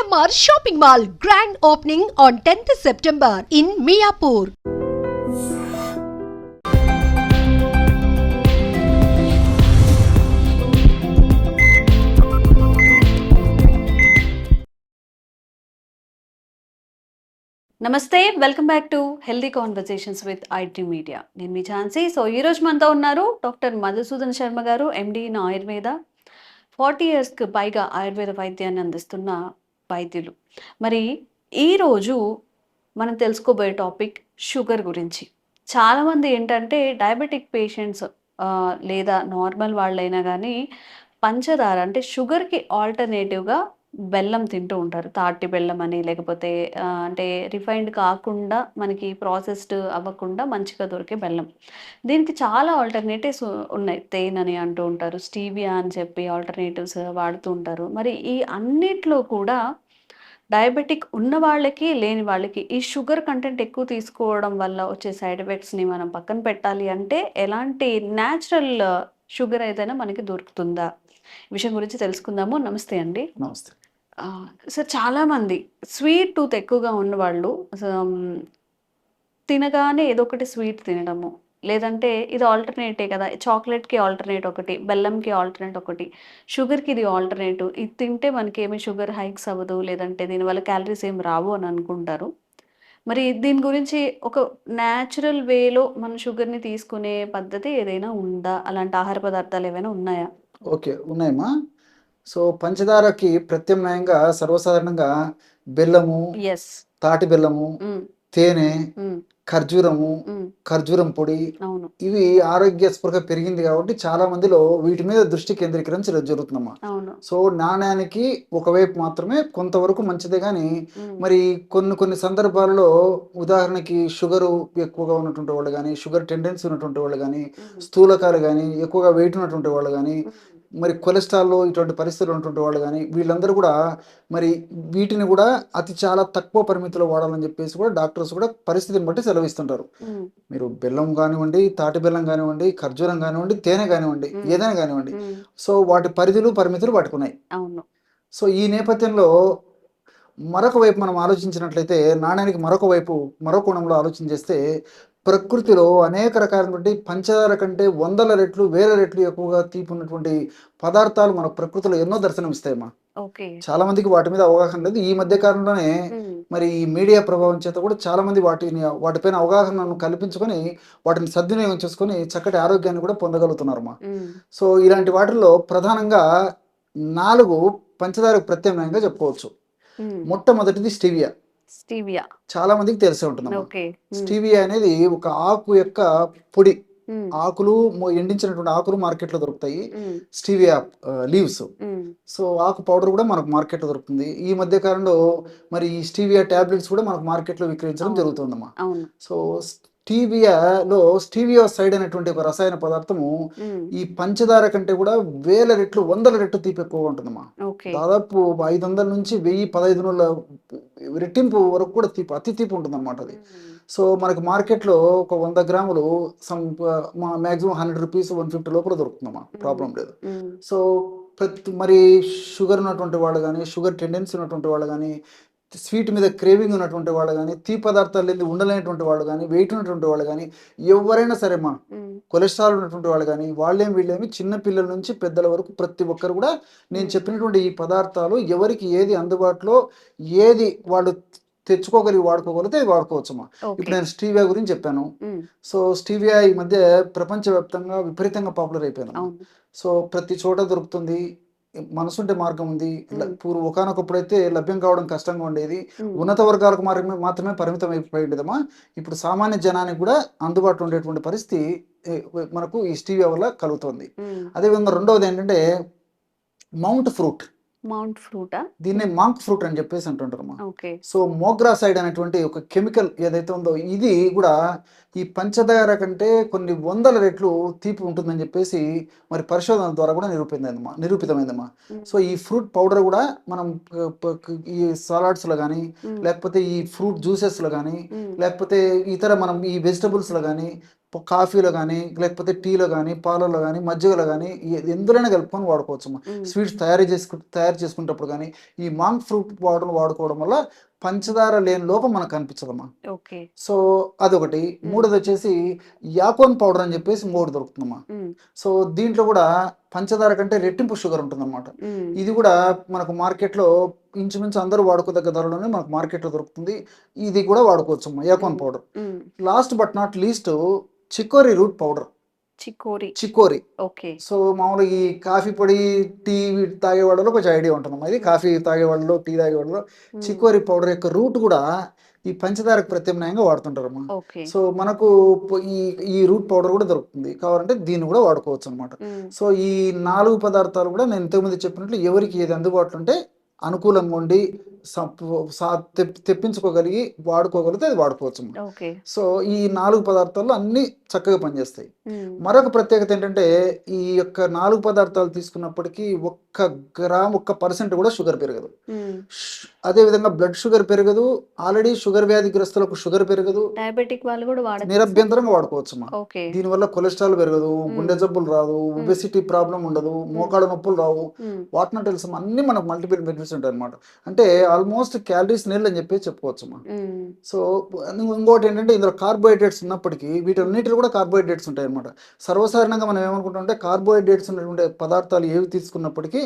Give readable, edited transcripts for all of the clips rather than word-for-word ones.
GMR Shopping Mall grand opening on 10th September in Miapur. నమస్తే, welcome back to healthy conversations with IT media. నేను మీ ఛాన్సీ. So ఈరోజు మనతో ఉన్నారు doctor Madhusudan Sharma గారు, MD in Ayurveda. 40 yearsకి పైగా ఆయుర్వేద వైద్యాన్ని అందిస్తున్న వైద్యులు. మరి ఈరోజు మనం తెలుసుకోబోయే టాపిక్ షుగర్ గురించి. చాలామంది ఏంటంటే డయాబెటిక్ పేషెంట్స్ లేదా నార్మల్ వాళ్ళైనా కానీ పంచదార అంటే షుగర్కి ఆల్టర్నేటివ్గా బెల్లం తింటూ ఉంటారు. తాటి బెల్లం అని, లేకపోతే అంటే రిఫైన్డ్ కాకుండా మనకి ప్రాసెస్డ్ అవ్వకుండా మంచిగా దొరికే బెల్లం. దీనికి చాలా ఆల్టర్నేటివ్స్ ఉన్నాయి. తేనె అని అంటూ ఉంటారు, స్టీవియా అని చెప్పి ఆల్టర్నేటివ్స్ వాడుతూ ఉంటారు. మరి ఈ అన్నిట్లో కూడా డయాబెటిక్ ఉన్న వాళ్ళకి, లేని వాళ్ళకి ఈ షుగర్ కంటెంట్ ఎక్కువ తీసుకోవడం వల్ల వచ్చే సైడ్ ఎఫెక్ట్స్ని మనం పక్కన పెట్టాలి అంటే ఎలాంటి న్యాచురల్ షుగర్ ఏదైనా మనకి దొరుకుతుందా? ఈ విషయం గురించి తెలుసుకుందాము. నమస్తే అండి. నమస్తే. సార్, చాలామంది స్వీట్ టూత్ ఎక్కువగా ఉన్నవాళ్ళు తినగానే ఏదో ఒకటి స్వీట్ తినడము, లేదంటే ఇది ఆల్టర్నేటే కదా, చాక్లెట్కి ఆల్టర్నేట్ ఒకటి, బెల్లంకి ఆల్టర్నేట్ ఒకటి, షుగర్కి ఇది ఆల్టర్నేటివ్, ఇది తింటే మనకి ఏమి షుగర్ హైక్స్ అవ్వదు, లేదంటే దీనివల్ల క్యాలరీస్ ఏం రావు అని అనుకుంటారు. మరి దీని గురించి ఒక న్యాచురల్ వేలో మన షుగర్ని తీసుకునే పద్ధతి ఏదైనా ఉందా? అలాంటి ఆహార పదార్థాలు ఏమైనా ఉన్నాయా? ఓకే, ఉన్నాయమ్మా. సో పంచదారకి ప్రత్యామ్నాయంగా సర్వసాధారణంగా బెల్లము, ఎస్. తాటి బెల్లము, తేనె, ఖర్జూరము, ఖర్జూరం పొడి, అవును. ఇవి ఆరోగ్య స్పృహ పెరిగింది కాబట్టి చాలా మందిలో వీటి మీద దృష్టి కేంద్రీకరించడం జరుగుతుందమ్మా. అవును. సో నాణ్యానికి ఒకవైపు మాత్రమే కొంతవరకు మంచిదే కానీ మరి కొన్ని సందర్భాల్లో ఉదాహరణకి షుగరు ఎక్కువగా ఉన్నటువంటి వాళ్ళు కానీ, షుగర్ టెండెన్సీ ఉన్నటువంటి వాళ్ళు కానీ, స్థూలకాలు కానీ, ఎక్కువగా వెయిట్ ఉన్నటువంటి వాళ్ళు కానీ, మరి కొలెస్ట్రాల్లో ఇటువంటి పరిస్థితులు ఉన్నటువంటి వాళ్ళు కానీ, వీళ్ళందరూ కూడా మరి వీటిని కూడా చాలా తక్కువ పరిమితిలో వాడాలని చెప్పేసి కూడా డాక్టర్స్ కూడా పరిస్థితిని బట్టి సెలవిస్తుంటారు. మీరు బెల్లం కానివ్వండి, తాటి బెల్లం కానివ్వండి, ఖర్జూరం కానివ్వండి, తేనె కానివ్వండి, ఏదైనా కానివ్వండి, సో వాటి పరిధులు పరిమితులు పట్టుకున్నాయి. అవును. సో ఈ నేపథ్యంలో మరొక వైపు మనం ఆలోచించినట్లయితే, నాణ్యానికి మరో కోణంలో ఆలోచన చేస్తే, ప్రకృతిలో అనేక రకాలైనటువంటి పంచదార కంటే వందల రెట్లు, వేల రెట్లు ఎక్కువగా తీపి ఉన్నటువంటి పదార్థాలు మన ప్రకృతిలో ఎన్నో దర్శనమిస్తాయమ్మా. చాలా మందికి వాటి మీద అవగాహన లేదు. ఈ మధ్య కాలంలోనే మరి ఈ మీడియా ప్రభావం చేత కూడా చాలా మంది వాటిపైన అవగాహనను కల్పించుకొని వాటిని సద్వినియోగం చేసుకొని చక్కటి ఆరోగ్యాన్ని కూడా పొందగలుగుతున్నారమ్మా. సో ఇలాంటి వాటిల్లో ప్రధానంగా 4 పంచదారకు ప్రత్యామ్నాయంగా చెప్పుకోవచ్చు. మొట్టమొదటిది స్టీవియా. చాలా మందికి తెలిసే ఉంటుంది. స్టీవియా అనేది ఒక ఆకు యొక్క పొడి. ఆకులు, ఎండించినటువంటి ఆకులు మార్కెట్లో దొరుకుతాయి. Stevia leaves. సో ఆకు పౌడర్ కూడా మనకు మార్కెట్లో దొరుకుతుంది. ఈ మధ్య కాలంలో మరి ఈ స్టీవియా టాబ్లెట్స్ కూడా మనకు మార్కెట్లో విక్రయించడం జరుగుతుందమ్మా. సో స్టీవియా సైడ్ అనేటువంటి ఒక రసాయన పదార్థము ఈ పంచదార కంటే కూడా వేల రెట్లు, వందల రెట్లు తీపి ఎక్కువగా ఉంటుందమ్మా. దాదాపు 500 నుంచి 1000-1500 రెట్టింపు వరకు కూడా అతి తీపి ఉంటుంది అనమాట అది. సో మనకు మార్కెట్లో ఒక 100 గ్రాములు మ్యాక్సిమం 100 రూపీస్, 150 లోపల దొరుకుతుందమ్మా. ప్రాబ్లం లేదు. సో మరి షుగర్ ఉన్నటువంటి వాళ్ళు కానీ, షుగర్ టెండెన్సీ ఉన్నటువంటి వాళ్ళు కానీ, స్వీట్ మీద క్రేవింగ్ ఉన్నటువంటి వాళ్ళు కానీ, తీపి పదార్థాలు లేని ఉండలేనటువంటి వాళ్ళు కానీ, వెయిట్ ఉన్నటువంటి వాళ్ళు కానీ, ఎవరైనా సరే మా కొలెస్ట్రాల్ ఉన్నటువంటి వాళ్ళు కానీ, వీళ్ళేమి చిన్న పిల్లల నుంచి పెద్దల వరకు ప్రతి ఒక్కరు కూడా నేను చెప్పినటువంటి ఈ పదార్థాలు ఎవరికి ఏది అందుబాటులో, ఏది వాళ్ళు వాడుకోగలిగితే వాడుకోవచ్చమ్మా. ఇప్పుడు నేను స్టీవియా గురించి చెప్పాను. సో స్టీవియా ఈ మధ్య ప్రపంచవ్యాప్తంగా విపరీతంగా పాపులర్ అయిపోయింది. సో ప్రతి చోట దొరుకుతుంది. మనసుంటే మార్గం ఉంది. ఒకనొకప్పుడైతే లభ్యం కావడం కష్టంగా ఉండేది. ఉన్నత వర్గాలకు మాత్రమే పరిమితం అయిపోయిందమ్మా. ఇప్పుడు సామాన్య జనానికి కూడా అందుబాటులో ఉండేటువంటి పరిస్థితి మనకు ఈ స్టీవియా వల్ల కలుగుతుంది. అదేవిధంగా రెండవది ఏంటంటే మౌంట్ ఫ్రూట్. దీన్ని మాంక్ ఫ్రూట్ అని చెప్పేసి అంటుంటారమ్మా. సో మోగ్రాసైడ్ అనేటువంటి ఒక కెమికల్ ఏదైతే ఉందో ఇది కూడా ఈ పంచదార కంటే కొన్ని వందల రెట్లు తీపి ఉంటుందని చెప్పేసి మరి పరిశోధన ద్వారా కూడా నిరూపితమైందమ్మా. సో ఈ ఫ్రూట్ పౌడర్ కూడా మనం ఈ సలాడ్స్లో కానీ, లేకపోతే ఈ ఫ్రూట్ జ్యూసెస్లో కానీ, లేకపోతే ఇతర మనం ఈ వెజిటబుల్స్లో కానీ కాఫీలో కానీ లేకపోతే టీలో కానీ పాలలో కానీ మజ్జిగలో కానీ ఎందులోనే కలుపుకొని వాడుకోవచ్చు. స్వీట్స్ తయారు చేసుకునేటప్పుడు కానీ ఈ మాంక్ ఫ్రూట్ పౌడర్ వాడుకోవడం వల్ల పంచదార లేని లోపం మనకు కనిపించదమ్మా. సో అదొకటి. మూడోది వచ్చేసి యాకోన్ పౌడర్ అని చెప్పేసి ఇంకోటి దొరుకుతుందమ్మా. సో దీంట్లో కూడా పంచదార కంటే రెట్టింపు షుగర్ ఉంటుందన్నమాట. ఇది కూడా మనకు మార్కెట్లో ఇంచుమించు అందరూ వాడుకోదగ్గ ధరలోనే మనకు మార్కెట్లో దొరుకుతుంది. ఇది కూడా వాడుకోవచ్చు అమ్మా, యాకోన్ powder. Last but not least chicory root powder. Chicory. So మామూలుగా ఈ కాఫీ పొడి టీ తాగే వాళ్ళలో కొంచెం ఐడియా ఉంటుందమ్మా. ఇది కాఫీ తాగే వాళ్ళలో టీ తాగే వాళ్ళలో చికోరీ పౌడర్ యొక్క రూట్ కూడా ఈ పంచదారకు ప్రత్యామ్నాయంగా వాడుతుంటారమ్మా. సో మనకు ఈ రూట్ పౌడర్ కూడా దొరుకుతుంది. కావాలంటే దీన్ని కూడా వాడుకోవచ్చు అనమాట. సో ఈ 4 పదార్థాలు కూడా నేను ఇంతకుముందు చెప్పినట్లు ఎవరికి ఏది అందుబాటులో ఉంటే అనుకూలంగా ఉండి తెప్పించుకోగలిగి వాడుకోగలిగితే అది వాడుకోవచ్చు. సో ఈ 4 పదార్థాల్లో అన్ని చక్కగా పనిచేస్తాయి. మరొక ప్రత్యేకత ఏంటంటే ఈ యొక్క 4 పదార్థాలు తీసుకున్నప్పటికీ 1 గ్రామ్ 1% కూడా షుగర్ పెరగదు. అదే విధంగా బ్లడ్ షుగర్ పెరగదు. ఆల్రెడీ షుగర్ వ్యాధిగ్రస్తులకు షుగర్ పెరగదు. డయాబెటిక్ వాళ్ళు కూడా నిరభ్యంతరంగా వాడుకోవచ్చు. దీనివల్ల కొలెస్ట్రాల్ పెరగదు, గుండె జబ్బులు రాదు, ఒబెసిటీ ప్రాబ్లం ఉండదు, మోకాళ్ళ నొప్పులు రావు, వాటిని తెలుసు అన్ని మనకు మల్టిపుల్ బెనిఫిట్స్ ఉంటాయి అనమాట. అంటే ఆల్మోస్ట్ క్యాలరీస్ నీళ్ళు అని చెప్పి చెప్పుకోవచ్చు. సో ఇంకోటి ఏంటంటే ఇందులో కార్బోహైడ్రేట్స్ ఉన్నప్పటికీ వీటన్నిటిలో కూడా కార్బోహైడ్రేట్స్ ఉంటాయి అనమాట. సర్వసాధారణంగా మనం ఏమనుకుంటామంటే కార్బోహైడ్రేట్స్ ఉన్నటువంటి పదార్థాలు ఏవి తీసుకున్నప్పటికీ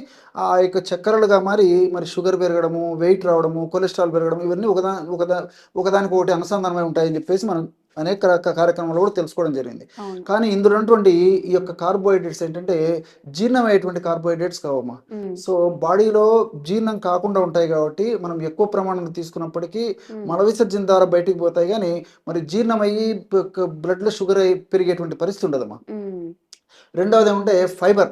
ఆ యొక్క చక్కెరలుగా మరి షుగర్ పెరగడము, వెయిట్ రావడము, కొలెస్ట్రాల్ పెరగడం ఇవన్నీ ఒకదానికి ఒకటి అనుసంధానమై ఉంటాయని చెప్పేసి మనం అనేక కార్యక్రమాలు కూడా తెలుసుకోవడం జరిగింది. కానీ ఇందులో ఉన్నటువంటి ఈ యొక్క కార్బోహైడ్రేట్స్ ఏంటంటే జీర్ణమయ్యేటువంటి కార్బోహైడ్రేట్స్ కావమ్మా. సో బాడీలో జీర్ణం కాకుండా ఉంటాయి కాబట్టి మనం ఎక్కువ ప్రమాణంలో తీసుకున్నప్పటికీ మల విసర్జన ద్వారా బయటికి పోతాయి, కానీ మరి జీర్ణమయ్యి బ్లడ్ లో షుగర్ పెరిగేటువంటి పరిస్థితి ఉండదమ్మా. రెండవది ఏమంటే ఫైబర్.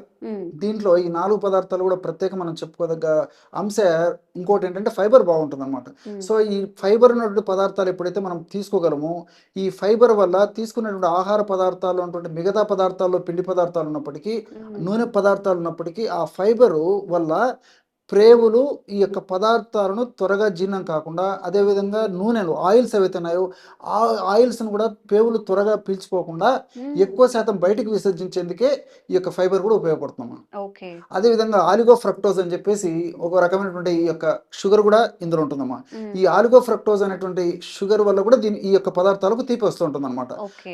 దీంట్లో ఈ 4 పదార్థాలు కూడా ప్రత్యేక మనం చెప్పుకోదగ్గ అంశ. ఇంకోటి ఏంటంటే ఫైబర్ బాగుంటుంది అనమాట. సో ఈ ఫైబర్ ఉన్నటువంటి పదార్థాలు ఎప్పుడైతే మనం తీసుకోగలమో ఈ ఫైబర్ వల్ల తీసుకునేటువంటి ఆహార పదార్థాలు ఉన్నటువంటి మిగతా పదార్థాల్లో పిండి పదార్థాలు ఉన్నప్పటికీ నూనె పదార్థాలు ఉన్నప్పటికీ ఆ ఫైబరు వల్ల ప్రేవులు ఈ యొక్క పదార్థాలను త్వరగా జీర్ణం కాకుండా, అదేవిధంగా నూనెలు ఆయిల్స్ ఏవైతే ఉన్నాయో ఆ ఆయిల్స్ను కూడా పేవులు త్వరగా పీల్చుకోకుండా ఎక్కువ శాతం బయటికి విసర్జించేందుకే ఈ యొక్క ఫైబర్ కూడా ఉపయోగపడుతున్నాం. అదేవిధంగా ఆలిగో ఫ్రక్టోజ్ అని చెప్పేసి ఒక రకమైనటువంటి ఈ యొక్క షుగర్ కూడా ఇందులో ఉంటుందమ్మా. ఈ ఆలిగో ఫ్రక్టోజ్ అనేటువంటి షుగర్ వల్ల కూడా ఈ యొక్క పదార్థాలకు తీపి వస్తూ ఉంటుంది అనమాట.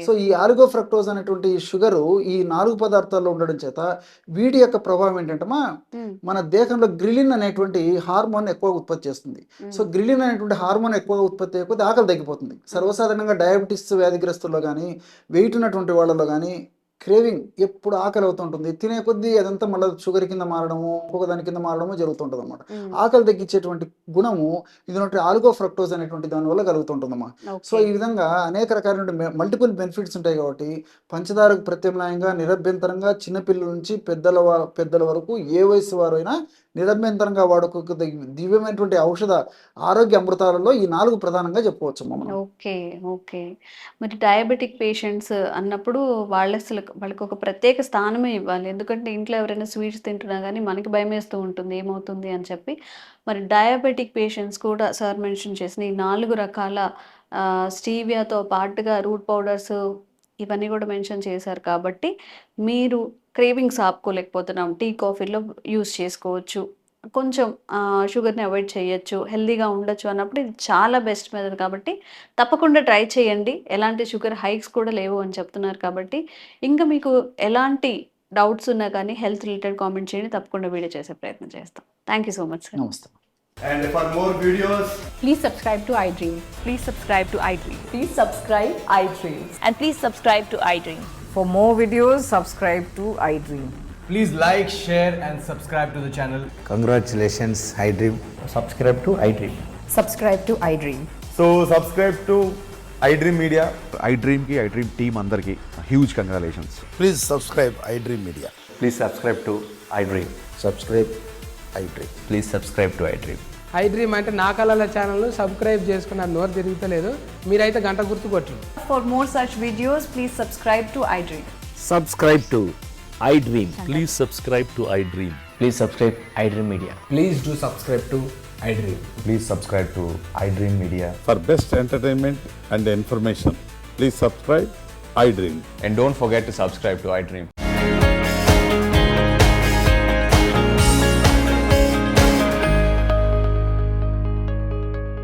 సో ఈ ఆలిగో ఫ్రక్టోజ్ అనేటువంటి షుగరు ఈ 4 పదార్థాల్లో ఉండడం చేత వీటి యొక్క ప్రభావం ఏంటంటే మన దేహంలో గ్రిలిన్ అనేటువంటి హార్మోన్ ఎక్కువ ఉత్పత్తి చేస్తుంది. సో గ్రిలిన్ అనేటువంటి హార్మోన్ ఎక్కువగా ఉత్పత్తి అయిపోతే ఆకలి తగ్గిపోతుంది. సర్వసాధారణంగా డయాబెటీస్ వ్యాధిగ్రస్తుల్లో కానీ వెయిట్ ఉన్నటువంటి వాళ్ళలో కానీ క్రేవింగ్ ఎప్పుడు ఆకలి అవుతుంటుంది. తినే కొద్దీ అదంతా మళ్ళీ షుగర్ కింద మారడము, ఇంకొక దాని కింద మారడము జరుగుతుంటుంది అనమాట. ఆకలి తగ్గించేటువంటి గుణము ఇది ఆలిగో ఫ్రక్టోజ్ అనేటువంటి దాని వల్ల కలుగుతుంటుందమ్మా. సో ఈ విధంగా అనేక రకాలైన మల్టిపుల్ బెనిఫిట్స్ ఉంటాయి కాబట్టి పంచదారకు ప్రత్యామ్నాయంగా నిరభ్యంతరంగా చిన్నపిల్లల నుంచి పెద్దల వరకు ఏ వయసు వారైనా నిరభ్యంతరంగా వాడుకోక దివ్యమైనటువంటి ఔషధ ఆరోగ్య అమృతాలలో ఈ 4 ప్రధానంగా చెప్పుకోవచ్చు. ఓకే. మరి డయాబెటిక్ పేషెంట్స్ అన్నప్పుడు వాళ్ళకి ఒక ప్రత్యేక స్థానమే ఇవ్వాలి. ఎందుకంటే ఇంట్లో ఎవరైనా స్వీట్స్ తింటున్నా కానీ మనకి భయం వేస్తూ ఉంటుంది ఏమవుతుంది అని చెప్పి. మరి డయాబెటిక్ పేషెంట్స్ కూడా సార్ మెన్షన్ చేసిన ఈ 4 రకాల స్టీవియాతో పాటుగా రూట్ పౌడర్స్ ఇవన్నీ కూడా మెన్షన్ చేశారు కాబట్టి మీరు క్రేవింగ్స్ ఆపుకోలేకపోతున్నాం, టీ కాఫీలో యూస్ చేసుకోవచ్చు, కొంచెం షుగర్ని అవాయిడ్ చేయొచ్చు, హెల్దీగా ఉండొచ్చు అన్నప్పుడు ఇది చాలా బెస్ట్ మెథడ్ కాబట్టి తప్పకుండా ట్రై చేయండి. ఎలాంటి షుగర్ హైక్స్ కూడా లేవు అని చెప్తున్నారు కాబట్టి ఇంకా మీకు ఎలాంటి డౌట్స్ ఉన్నా కానీ హెల్త్ రిలేటెడ్ కామెంట్ చేయండి, తప్పకుండా వీడియో చేసే ప్రయత్నం చేస్తాం. Thank you so much sir. నమస్తే. And for more videos, please subscribe to iDream. Please subscribe to iDream. Please subscribe iDream. And please subscribe to iDream. For more videos, subscribe to iDream. please like, share and subscribe to the channel. Congratulations, iDream. Subscribe to iDream. Subscribe to iDream. So subscribe to iDream Media. iDream ki iDream team andarki huge congratulations. Please subscribe iDream Media. Please subscribe to iDream. Subscribe iDream. Please subscribe to iDream. iDream అంటే నా కళల ఛానల్ను subscribe చేసుకున్న నోరు తిరుగుతలేదు, మీరైతే గంట గుర్తు కొట్టండి. For more such videos, please subscribe to iDream. Subscribe to iDream. Please subscribe to iDream. Please subscribe iDream Media. Please do subscribe to iDream. Please subscribe to iDream Media. For best entertainment and information, please subscribe iDream. And don't forget to subscribe to iDream.